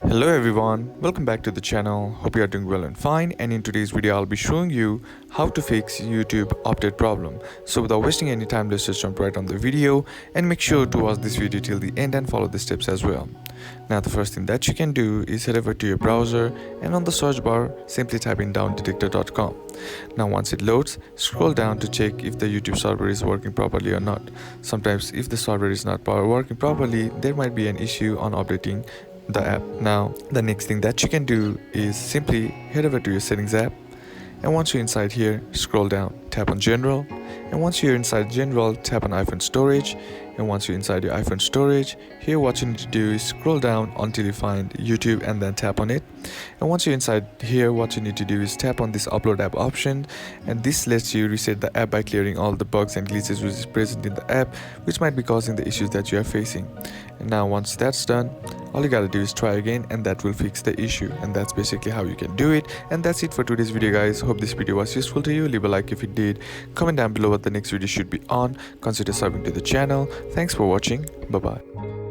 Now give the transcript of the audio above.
Hello everyone, welcome back to the channel. Hope you are doing well and fine, and in today's video I'll be showing you how to fix YouTube update problem. So without wasting any time, let's just jump right on the video and make sure to watch this video till the end and follow the steps as well. Now the first thing that you can do is head over to your browser and on the search bar simply type in downdetector.com. Now once it loads, scroll down to check if the YouTube server is working properly or not. Sometimes if the server is not working properly, there might be an issue on updating the app. Now the next thing that you can do is simply head over to your settings app, and once you're inside here, scroll down, tap on general, and once you're inside general, tap on iPhone storage, and once you're inside your iPhone storage, here what you need to do is scroll down until you find YouTube and then tap on it. And once you're inside here, what you need to do is tap on this upload app option, and this lets you reset the app by clearing all the bugs and glitches which is present in the app, which might be causing the issues that you are facing. And now once that's done, all you gotta do is try again, and that will fix the issue. And that's basically how you can do it. And that's it for today's video, guys. Hope this video was useful to you. Leave a like if it did, comment down below what the next video should be on, consider subbing to the channel. Thanks for watching. Bye bye.